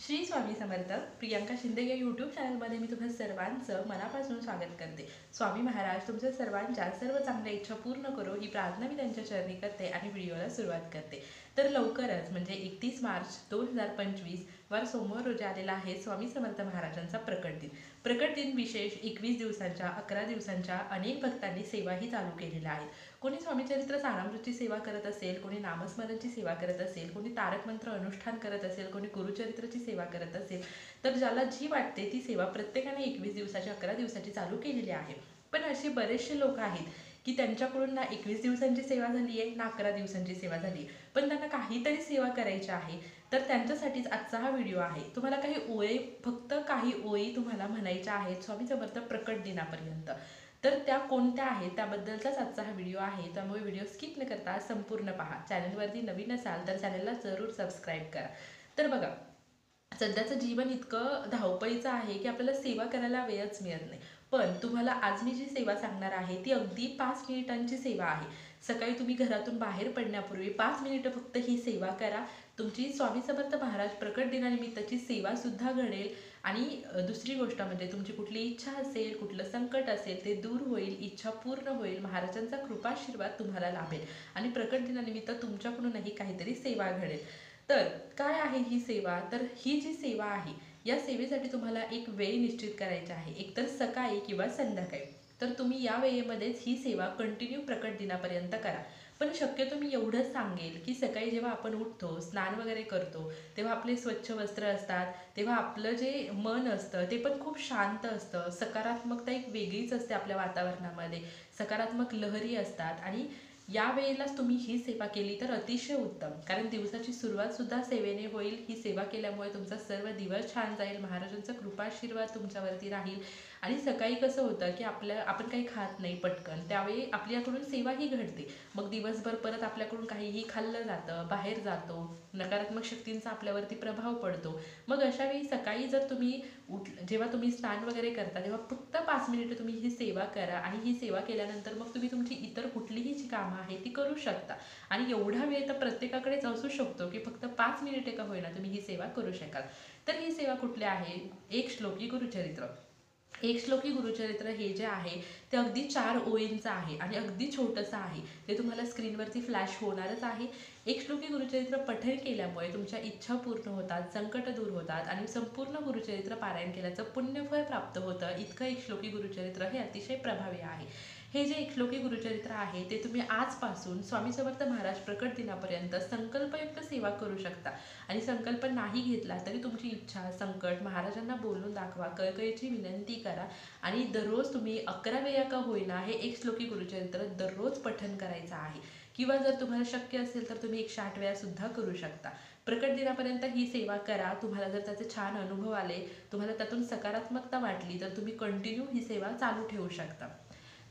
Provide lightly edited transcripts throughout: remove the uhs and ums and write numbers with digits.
श्री स्वामी समर्थ. प्रियांका शिंदे या यूट्यूब चॅनलमध्ये मी तुम्हा सर्वांचं मनापासून स्वागत करते. स्वामी महाराज तुमच्या सर्वांच्या सर्व चांगल्या इच्छा पूर्ण करो ही प्रार्थना मी त्यांच्या चरणी करते आणि व्हिडिओला सुरुवात करते. तर लवकरच म्हणजे 31 मार्च 2025 वार सोमवार रोजी आलेला आहे स्वामी समर्थ महाराजांचा प्रकट दिन. प्रकट दिन विशेष 21 दिवसांच्या 11 दिवसांच्या अनेक भक्तांनी सेवाही चालू केलेल्या आहेत. कोणी स्वामीचरित्र सारामृतची सेवा करत असेल, कोणी नामस्मरणची सेवा करत असेल, कोणी तारक मंत्र अनुष्ठान करत असेल, कोणी गुरुचरित्रची सेवा करत असेल. तर ज्याला जी वाटते ती सेवा प्रत्येकाने 21 दिवसाची 11 दिवसाची चालू केलेली आहे. पण असे बरेचसे लोक आहेत की त्यांच्याकडून ना 21 दिवसांची सेवा झाली आहे ना 11 दिवसांची सेवा झाली, पण त्यांना काहीतरी सेवा करायची आहे. तर त्यांच्यासाठीच आजचा हा व्हिडिओ आहे. तुम्हाला काही ओळी, फक्त काही ओळी तुम्हाला म्हणायच्या आहेत स्वामी समर्थ प्रकट दिनापर्यंत. तर त्या कोणत्या आहेत त्याबद्दलचाच आजचा हा व्हिडिओ आहे. त्यामुळे व्हिडिओ स्किप न करता संपूर्ण पहा. चॅनलवरती नवीन असाल तर चॅनलला जरूर सबस्क्राईब करा. तर बघा, सध्याचं जीवन इतकं धावपळीचं आहे की आपल्याला सेवा करायला वेळच मिळत नाही. पण तुम्हाला आज मी जी सेवा सांगणार आहे ती अगदी 5 मिनिटांची सेवा आहे. सकाळी तुम्ही घरातून बाहेर पडण्यापूर्वी 5 मिनिटं फक्त ही सेवा करा. तुमची स्वामी समर्थ महाराज प्रकट दिनानिमित्ताची सेवा सुद्धा घडेल. आणि दुसरी गोष्ट म्हणजे तुमची कुठली इच्छा असेल, कुठलं संकट असेल ते दूर होईल, इच्छा पूर्ण होईल, महाराजांचा कृपाशीर्वाद तुम्हाला लाभेल आणि प्रकट दिनानिमित्त तुमच्याकडूनही काहीतरी सेवा घडेल. तर काय आहे ही सेवा? तर ही जी सेवा आहे या सेवेसाठी तुम्हाला एक वेळ निश्चित करायची आहे, एकतर सकाळी किंवा संध्याकाळी. तर तुम्ही या वेळेमध्येच ही सेवा कंटिन्यू प्रकट दिनापर्यंत करा. पण शक्यतो मी एवढंच सांगेल की सकाळी जेव्हा आपण उठतो, स्नान वगैरे करतो, तेव्हा आपले स्वच्छ वस्त्र असतात, तेव्हा आपलं जे मन असतं ते पण खूप शांत असतं. सकारात्मकता एक वेगळीच असते आपल्या वातावरणामध्ये, सकारात्मक लहरी असतात. आणि या वेळेलाच तुम्ही ही सेवा केली तर अतिशय उत्तम, कारण दिवसाची सुरुवात सुद्धा सेवेने होईल. ही सेवा केल्यामुळे तुमचा सर्व दिवस छान जाईल, महाराजांचा कृपाशीर्वाद तुमच्यावरती राहील. आणि सकाळी कसं होतं की आपण काही खात नाही पटकन, त्यावेळी आपल्याकडून सेवाही घडते. मग दिवसभर परत आपल्याकडून काहीही खाल्लं जातं, बाहेर जातो, नकारात्मक शक्तींचा आपल्यावरती प्रभाव पडतो. मग अशा वेळी सकाळी जर तुम्ही जेव्हा तुम्ही स्नान वगैरे करता तेव्हा फक्त 5 मिनिटं तुम्ही ही सेवा करा. आणि ही सेवा केल्यानंतर मग तुम्ही तुमची इतर कुठलीही जी कामं आहे ती करू शकता. आणि एवढा वेळ तर प्रत्येकाकडेच असू शकतो की फक्त 5 मिनिटे का होईना तुम्ही ही सेवा करू शकाल. तर ही सेवा कुठली आहे? एक श्लोकी गुरुचरित्र. एक श्लोकी गुरुचरित्र हे जे आहे ते अगदी 4 ओळींचं आहे आणि अगदी छोटंसं आहे. ते तुम्हाला स्क्रीनवरती फ्लॅश होणारच आहे. एक श्लोकी गुरुचरित्र पठण केल्यामुळे तुमच्या इच्छा पूर्ण होतात, संकट दूर होतात आणि संपूर्ण गुरुचरित्र पारायण केल्याचं पुण्यफळ प्राप्त होतं. इतकं एक श्लोकी गुरुचरित्र हे अतिशय प्रभावी आहे. हे जे एक श्लोकी गुरुचरित्र आहे ते तुम्ही आजपासून स्वामी समर्थ महाराज प्रकट दिनापर्यंत संकल्पयुक्त सेवा करू शकता. आणि संकल्प नाही घेतला तरी तुमची इच्छा, संकट महाराजांना बोलून दाखवा, कळकळीची विनंती करा. आणि दररोज तुम्ही 11 वेळा का होईना हे एक श्लोकी गुरुचरित्र दररोज पठण करायचं आहे. किंवा जर तुम्हाला शक्य असेल तर तुम्ही 108 वेळा सुद्धा करू शकता. प्रकट दिनापर्यंत ही सेवा करा. तुम्हाला जर त्याचे छान अनुभव आले, तुम्हाला त्यातून सकारात्मकता वाटली तर तुम्ही कंटिन्यू ही सेवा चालू ठेवू शकता.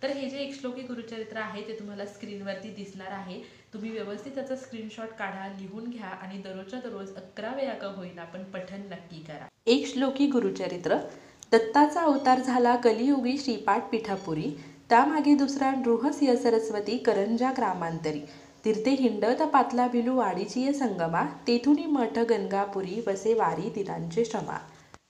तर हे जे एक श्लोकी गुरुचरित्र आहे ते तुम्हाला स्क्रीनवरती दिसणार आहे. तुम्ही व्यवस्थित त्याचा स्क्रीनशॉट काढा, लिहून घ्या आणि दररोजच्या दररोज 11 वेळा का होईना पण पठण नक्की करा. एक श्लोकी गुरुचरित्र. दत्ताचा अवतार झाला कलियुगी श्रीपाठ पीठापुरी, त्यामागे दुसरा नृहसिंह सरस्वती करंजा ग्रामांतरी. तीर्थे हिंडत पातला भिलू वाडीची संगमा, तेथुनी मठ गंगापुरी वसे वारी दिनांचे क्षमा.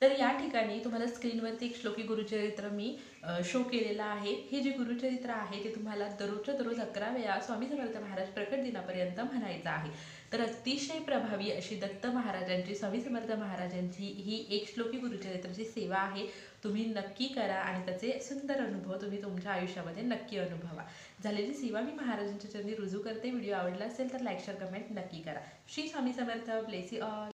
तर या ठिकाणी तुम्हाला स्क्रीनवरती एक श्लोकी गुरुचरित्र मी शो केलेलं आहे. हे जे गुरुचरित्र आहे ते तुम्हाला दररोजच्या दररोज 11 वेळा स्वामी समर्थ महाराज प्रकट दिनापर्यंत म्हणायचं आहे. तर अतिशय प्रभावी अशी दत्त महाराजांची, स्वामी समर्थ महाराजांची ही एक श्लोकी गुरुचरित्राची सेवा आहे. तुम्ही नक्की करा आणि त्याचे सुंदर अनुभव तुम्ही तुमच्या आयुष्यामध्ये नक्की अनुभवा. झालेली सेवा मी महाराजांच्या चरणी रुजू करते. व्हिडिओ आवडला असेल तर लाईक, शेअर, कमेंट नक्की करा. Shri Swami Samarth. Bless you all.